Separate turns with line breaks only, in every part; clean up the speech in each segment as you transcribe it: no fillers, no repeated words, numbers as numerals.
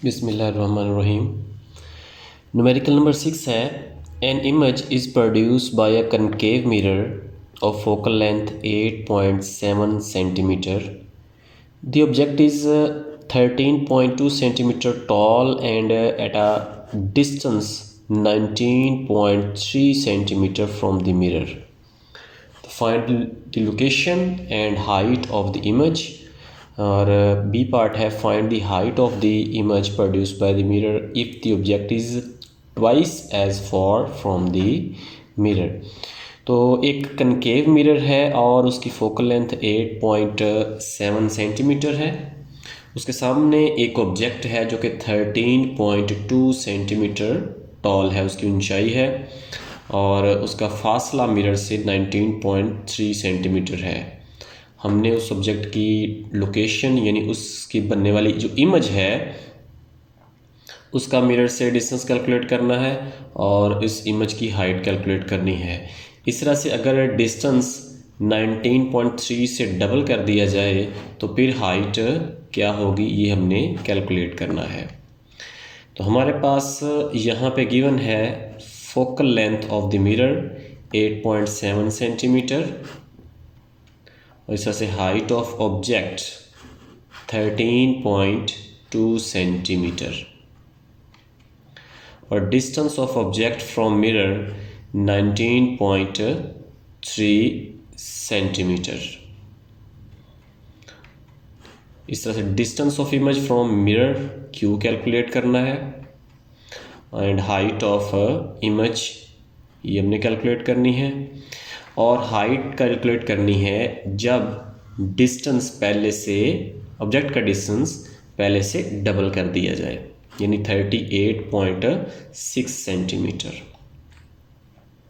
बिस्मिल्लाहिर्रहमानिर्रहीम। Numerical number 6 है। An image is produced by a concave mirror of focal length 8.7 centimetre. The object is 13.2 centimeter tall and at a distance 19.3 centimeter from the mirror. Find the location and height of the image. और B part है find the height of the image produced by the mirror if the object is twice as far from the mirror. तो एक concave mirror है और उसकी focal length 8.7 centimetre है। उसके सामने एक ऑब्जेक्ट है जो कि 13.2 सेंटीमीटर टॉल है, उसकी ऊंचाई है, और उसका फासला मिरर से 19.3 सेंटीमीटर है। हमने उस सब्जेक्ट की लोकेशन यानी उसकी बनने वाली जो इमेज है उसका मिरर से डिस्टेंस कैलकुलेट करना है और इस इमेज की हाइट कैलकुलेट करनी है। इस तरह से अगर डिस्टेंस 19.3 से डबल कर दिया जाए तो फिर हाइट क्या होगी ये हमने कैलकुलेट करना है। तो हमारे पास यहाँ पे गिवन है focal length of the mirror 8.7 centimetre और इस तरह से हाइट ऑफ ऑब्जेक्ट 13.2 सेंटीमीटर और distance of object from mirror 19.3 centimetre. इस तरह से distance of image from mirror Q calculate करना है एंड हाइट ऑफ इमेज ये हमने कैलकुलेट करनी है और हाइट कैलकुलेट करनी है जब डिस्टेंस पहले से ऑब्जेक्ट का डिस्टेंस पहले से डबल कर दिया जाए यानी 38.6 सेंटीमीटर।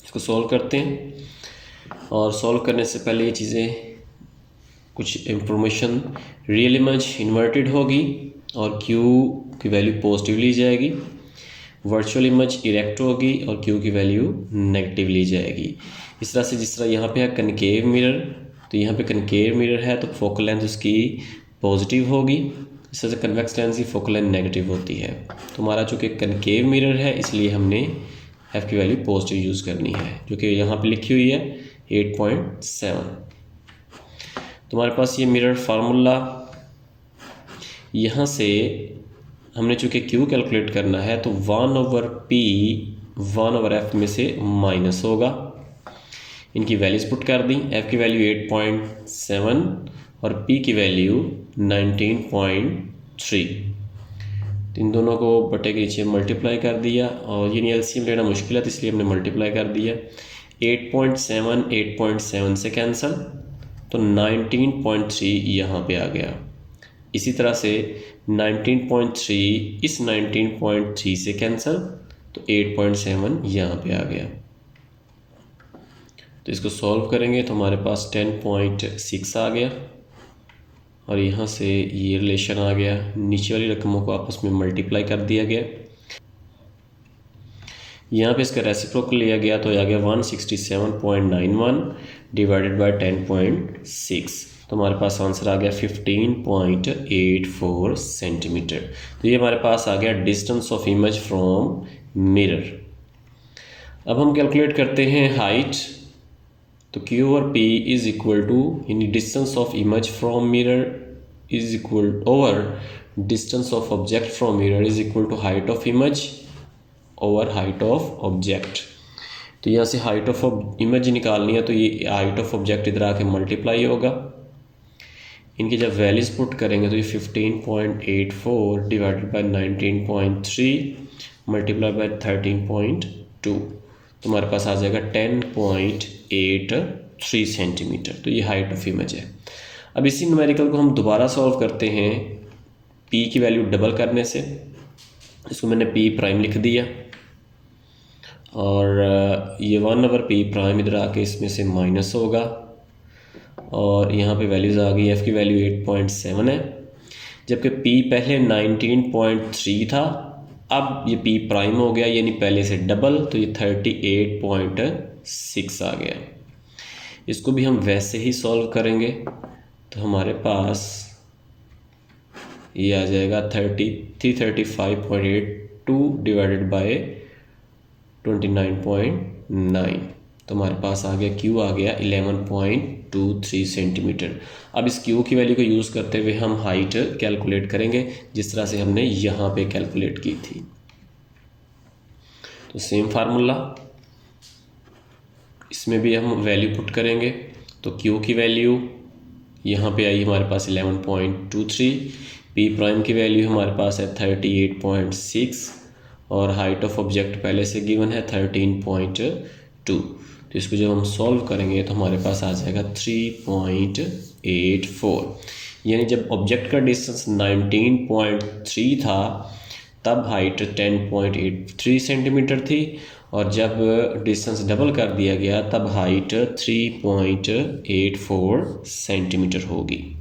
इसको सॉल्व करते हैं और सॉल्व करने से पहले ये चीज़ें कुछ इंफॉर्मेशन, रियल इमेज इन्वर्टेड होगी और क्यू की वैल्यू पॉजिटिव ली जाएगी, वर्चुअल इमेज इरेक्ट होगी और क्यू की वैल्यू नेगेटिव ली जाएगी। इस तरह से जिस तरह यहाँ पे है कनकेव मिरर, तो यहाँ पे कनकेव मिरर है तो फोकल लेंथ उसकी पॉजिटिव होगी। इस तरह से कन्वेक्स लेंस की फोकल लेंथ नेगेटिव होती है। तो हमारा चूँकि कनकेव मिरर है इसलिए हमने एफ की वैल्यू पॉजिटिव यूज़ करनी है जो कि यहाँ पे लिखी हुई है 8.7। तो हमारे पास ये मिरर फार्मूला, यहाँ से हमने चूँकि क्यू कैलकुलेट करना है तो 1/p 1/f में से माइनस होगा। इनकी वैल्यूज पुट कर दी, f की वैल्यू 8.7 और p की वैल्यू 19.3। तो इन दोनों को बटे के नीचे मल्टीप्लाई कर दिया और ये एलसीएम लेना मुश्किल है तो इसलिए हमने मल्टीप्लाई कर दिया। 8.7 से कैंसिल तो 19.3 यहाँ पे आ गया। इसी तरह से 19.3 इस 19.3 से कैंसिल तो 8.7 यहाँ पे आ गया। तो इसको सॉल्व करेंगे तो हमारे पास 10.6 आ गया और यहाँ से ये रिलेशन आ गया। नीचे वाली रकमों को आपस में मल्टीप्लाई कर दिया गया, यहाँ पे इसका रेसिप्रोकल लिया गया तो आ गया 167.91 डिवाइडेड बाय 10.6। तो हमारे पास आंसर आ गया 15.84 सेंटीमीटर। तो ये हमारे पास आ गया distance of image from mirror. अब हम कैलकुलेट करते हैं हाइट। तो Q और P इज इक्वल टू यानी distance of image from mirror is equal over distance of object from mirror is equal to height of image over height of object. तो यहाँ से हाइट ऑफ इमेज निकालनी है तो ये height of object इधर आके मल्टीप्लाई होगा। इनकी जब वैल्यूज पुट करेंगे तो ये 15.84 डिवाइडेड बाय 19.3 मल्टीप्लाई बाय 13.2 तो हमारे पास आ जाएगा 10.83 सेंटीमीटर। तो ये हाइट ऑफ इमेज है। अब इसी न्यूमेरिकल को हम दोबारा सॉल्व करते हैं p की वैल्यू डबल करने से। इसको मैंने p प्राइम लिख दिया और ये 1/p प्राइम इधर आके इसमें से माइनस होगा और यहाँ पे वैल्यूज़ आ गई। f की वैल्यू 8.7 है जबकि p पहले 19.3 था, अब ये p प्राइम हो गया यानी पहले से डबल, तो ये 38.6 आ गया। इसको भी हम वैसे ही सॉल्व करेंगे तो हमारे पास ये आ जाएगा 335.82 डिवाइडेड बाय 29.9, तो हमारे पास आ गया क्यू आ गया 11.23 सेंटीमीटर। अब इस क्यू की वैल्यू को यूज़ करते हुए हम हाइट कैलकुलेट करेंगे जिस तरह से हमने यहाँ पे कैलकुलेट की थी। तो सेम फार्मूला इसमें भी हम वैल्यू पुट करेंगे। तो क्यू की वैल्यू यहाँ पे आई हमारे पास 11.23, पी प्राइम की वैल्यू हमारे पास है 38.6 और हाइट ऑफ ऑब्जेक्ट पहले से गिवन है 13.2। तो इसको जब हम सॉल्व करेंगे तो हमारे पास आ जाएगा 3.84, यानी जब ऑब्जेक्ट का डिस्टेंस 19.3 था तब हाइट 10.83 सेंटीमीटर थी, और जब डिस्टेंस डबल कर दिया गया तब हाइट 3.84 सेंटीमीटर होगी।